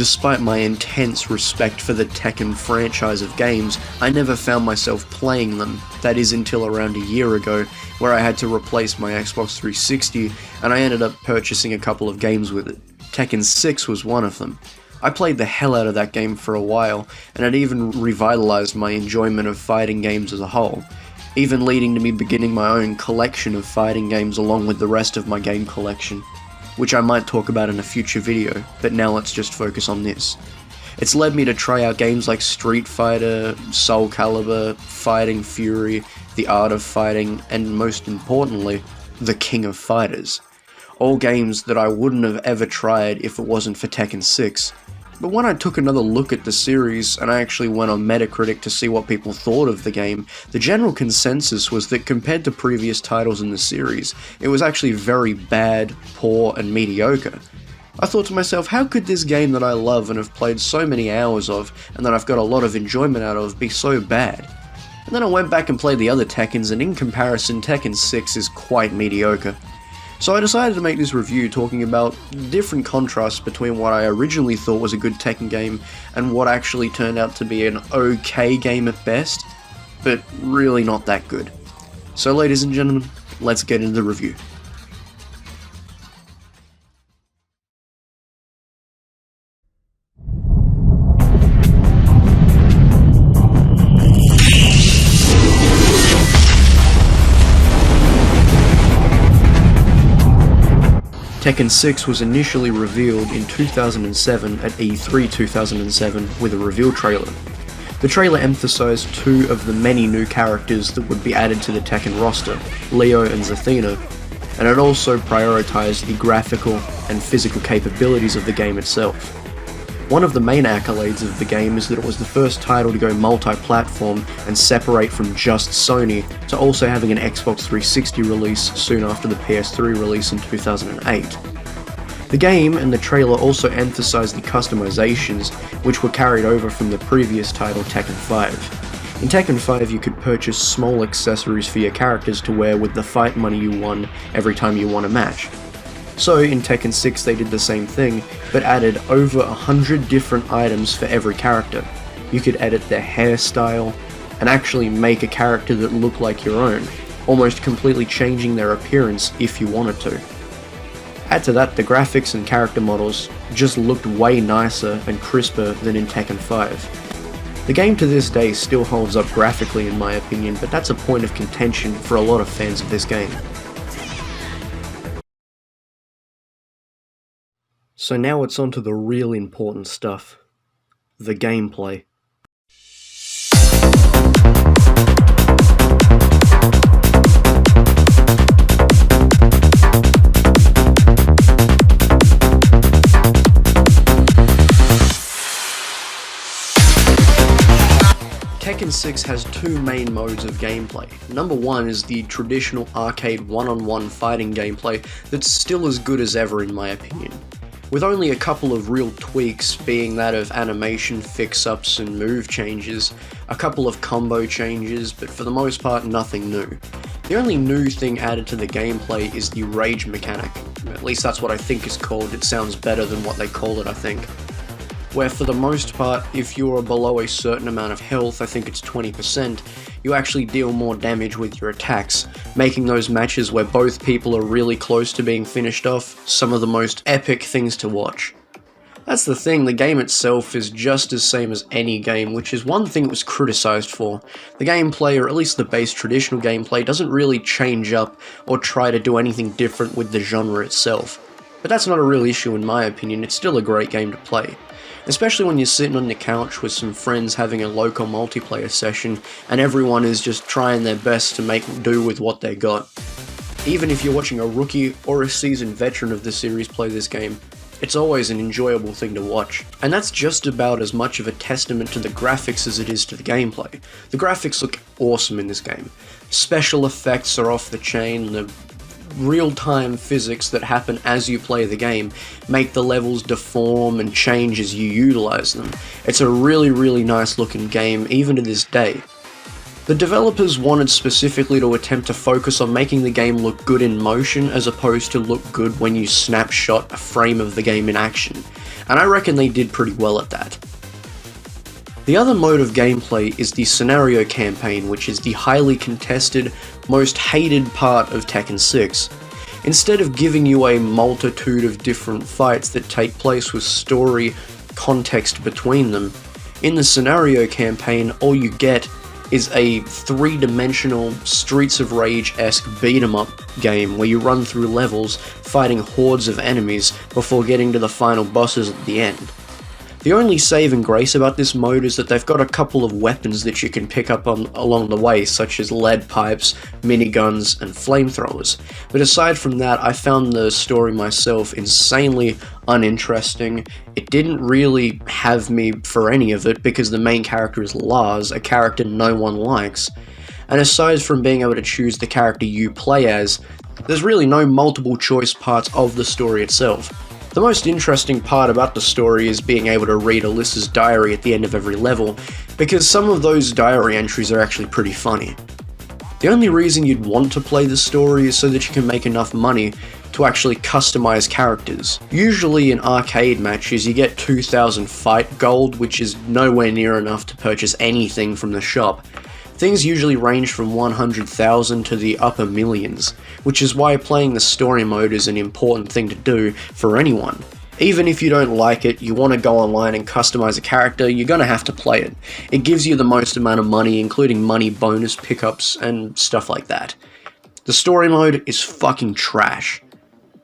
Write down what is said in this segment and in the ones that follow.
Despite my intense respect for the Tekken franchise of games, I never found myself playing them, that is until around a year ago, where I had to replace my Xbox 360, and I ended up purchasing a couple of games with it. Tekken 6 was one of them. I played the hell out of that game for a while, and it even revitalized my enjoyment of fighting games as a whole, even leading to me beginning my own collection of fighting games along with the rest of my game collection, which I might talk about in a future video, but now let's just focus on this. It's led me to try out games like Street Fighter, Soul Calibur, Fighting Fury, The Art of Fighting, and most importantly, The King of Fighters. All games that I wouldn't have ever tried if it wasn't for Tekken 6. But when I took another look at the series, and I actually went on Metacritic to see what people thought of the game, the general consensus was that compared to previous titles in the series, it was actually very bad, poor, and mediocre. I thought to myself, how could this game that I love and have played so many hours of, and that I've got a lot of enjoyment out of, be so bad? And then I went back and played the other Tekkens, and in comparison, Tekken 6 is quite mediocre. So I decided to make this review talking about different contrasts between what I originally thought was a good Tekken game and what actually turned out to be an okay game at best, but really not that good. So ladies and gentlemen, let's get into the review. Tekken 6 was initially revealed in 2007 at E3 2007 with a reveal trailer. The trailer emphasized two of the many new characters that would be added to the Tekken roster, Leo and Zathena, and it also prioritized the graphical and physical capabilities of the game itself. One of the main accolades of the game is that it was the first title to go multi-platform and separate from just Sony to also having an Xbox 360 release soon after the PS3 release in 2008. The game and the trailer also emphasized the customizations, which were carried over from the previous title Tekken 5. In Tekken 5 you could purchase small accessories for your characters to wear with the fight money you won every time you won a match. So in Tekken 6 they did the same thing, but added over 100 different items for every character. You could edit their hairstyle, and actually make a character that looked like your own, almost completely changing their appearance if you wanted to. Add to that, the graphics and character models just looked way nicer and crisper than in Tekken 5. The game to this day still holds up graphically in my opinion, but that's a point of contention for a lot of fans of this game. So now it's on to the real important stuff. The gameplay. Tekken 6 has two main modes of gameplay. Number one is the traditional arcade one-on-one fighting gameplay that's still as good as ever in my opinion, with only a couple of real tweaks being that of animation fix-ups and move changes, a couple of combo changes, but for the most part nothing new. The only new thing added to the gameplay is the rage mechanic, at least that's what I think it's called. It sounds better than what they call it, I think. Where for the most part, if you are below a certain amount of health, I think it's 20%, you actually deal more damage with your attacks, making those matches where both people are really close to being finished off some of the most epic things to watch. That's the thing, the game itself is just as same as any game, which is one thing it was criticized for. The gameplay, or at least the base traditional gameplay, doesn't really change up or try to do anything different with the genre itself. But that's not a real issue in my opinion, it's still a great game to play. Especially when you're sitting on the couch with some friends having a local multiplayer session and everyone is just trying their best to make do with what they got. Even if you're watching a rookie or a seasoned veteran of the series play this game, it's always an enjoyable thing to watch. And that's just about as much of a testament to the graphics as it is to the gameplay. The graphics look awesome in this game. Special effects are off the chain, the real-time physics that happen as you play the game make the levels deform and change as you utilize them. It's a really nice looking game even to this day. The developers wanted specifically to attempt to focus on making the game look good in motion as opposed to look good when you snapshot a frame of the game in action. and I reckon they did pretty well at that. The other mode of gameplay is the scenario campaign, which is the highly contested, most hated part of Tekken 6. Instead of giving you a multitude of different fights that take place with story context between them, in the scenario campaign all you get is a three-dimensional Streets of Rage-esque beat-em-up game where you run through levels fighting hordes of enemies before getting to the final bosses at the end. The only saving grace about this mode is that they've got a couple of weapons that you can pick up along the way, such as lead pipes, miniguns, and flamethrowers. But aside from that, I found the story myself insanely uninteresting. It didn't really have me for any of it because the main character is Lars, a character no one likes. And aside from being able to choose the character you play as, there's really no multiple choice parts of the story itself. The most interesting part about the story is being able to read Alyssa's diary at the end of every level, because some of those diary entries are actually pretty funny. The only reason you'd want to play the story is so that you can make enough money to actually customize characters. Usually in arcade matches you get 2,000 fight gold, which is nowhere near enough to purchase anything from the shop. Things usually range from 100,000 to the upper millions, which is why playing the story mode is an important thing to do for anyone. Even if you don't like it, you want to go online and customize a character, you're gonna have to play it. It gives you the most amount of money, including money bonus pickups and stuff like that. The story mode is fucking trash.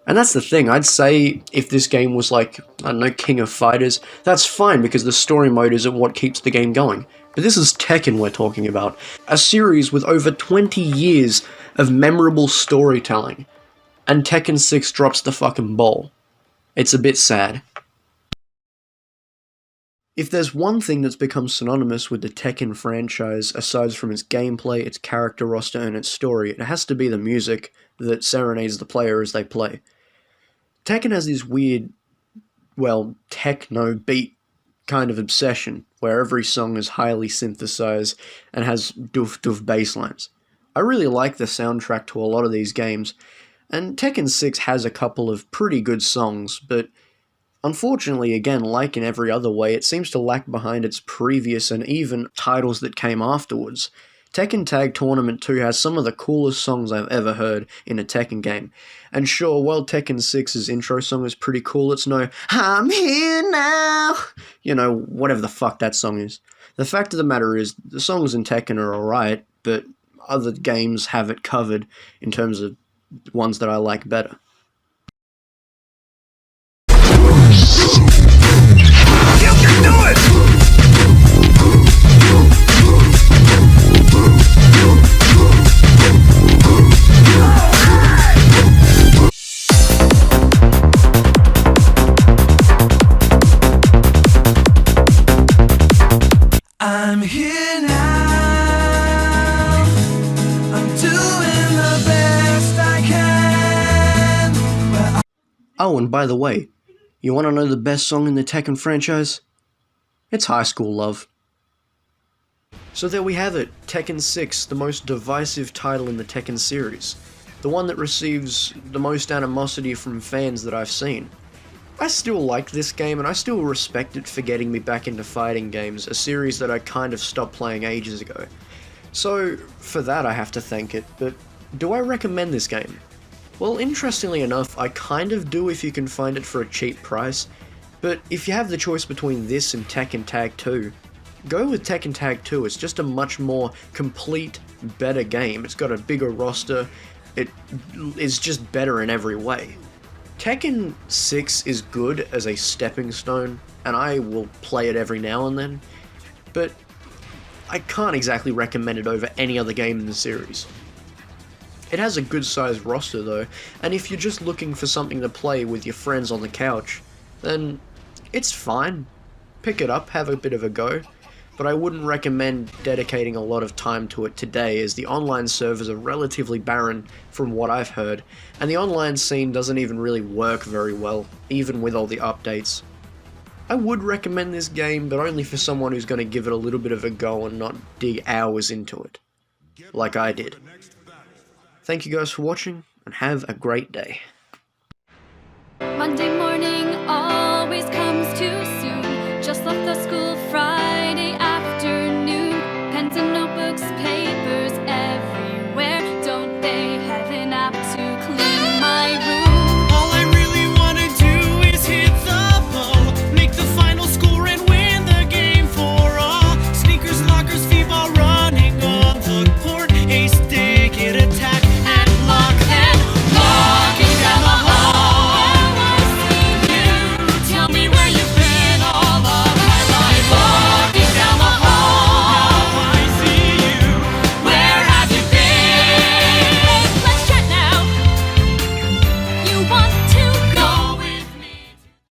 And that's the thing, I'd say if this game was like, I don't know, King of Fighters, that's fine because the story mode isn't what keeps the game going. But this is Tekken we're talking about, a series with over 20 years of memorable storytelling, and Tekken 6 drops the fucking ball. It's a bit sad. If there's one thing that's become synonymous with the Tekken franchise, aside from its gameplay, its character roster, and its story, it has to be the music that serenades the player as they play. Tekken has this weird, well, techno beat kind of obsession, where every song is highly synthesized and has doof bass lines. I really like the soundtrack to a lot of these games, and Tekken 6 has a couple of pretty good songs, but unfortunately, again, like in every other way, it seems to lag behind its previous and even titles that came afterwards. Tekken Tag Tournament 2 has some of the coolest songs I've ever heard in a Tekken game. And sure, while Tekken 6's intro song is pretty cool, it's no, I'm here now, you know, whatever the fuck that song is. The fact of the matter is, the songs in Tekken are alright, but other games have it covered in terms of ones that I like better. You can do it! I'm here now. I'm doing the best I can. Oh, and by the way, you want to know the best song in the Tekken franchise? It's High School Love. So there we have it, Tekken 6, the most divisive title in the Tekken series. The one that receives the most animosity from fans that I've seen. I still like this game, and I still respect it for getting me back into fighting games, a series that I kind of stopped playing ages ago. So, for that I have to thank it, but do I recommend this game? Well, interestingly enough, I kind of do if you can find it for a cheap price, but if you have the choice between this and Tekken Tag 2, go with Tekken Tag 2, it's just a much more complete, better game. It's got a bigger roster, it is just better in every way. Tekken 6 is good as a stepping stone, and I will play it every now and then, but I can't exactly recommend it over any other game in the series. It has a good sized roster though, and if you're just looking for something to play with your friends on the couch, then it's fine. Pick it up, have a bit of a go, but I wouldn't recommend dedicating a lot of time to it today, as the online servers are relatively barren from what I've heard, and the online scene doesn't even really work very well, even with all the updates. I would recommend this game, but only for someone who's going to give it a little bit of a go and not dig hours into it, like I did. Thank you guys for watching, and have a great day. Monday morning, all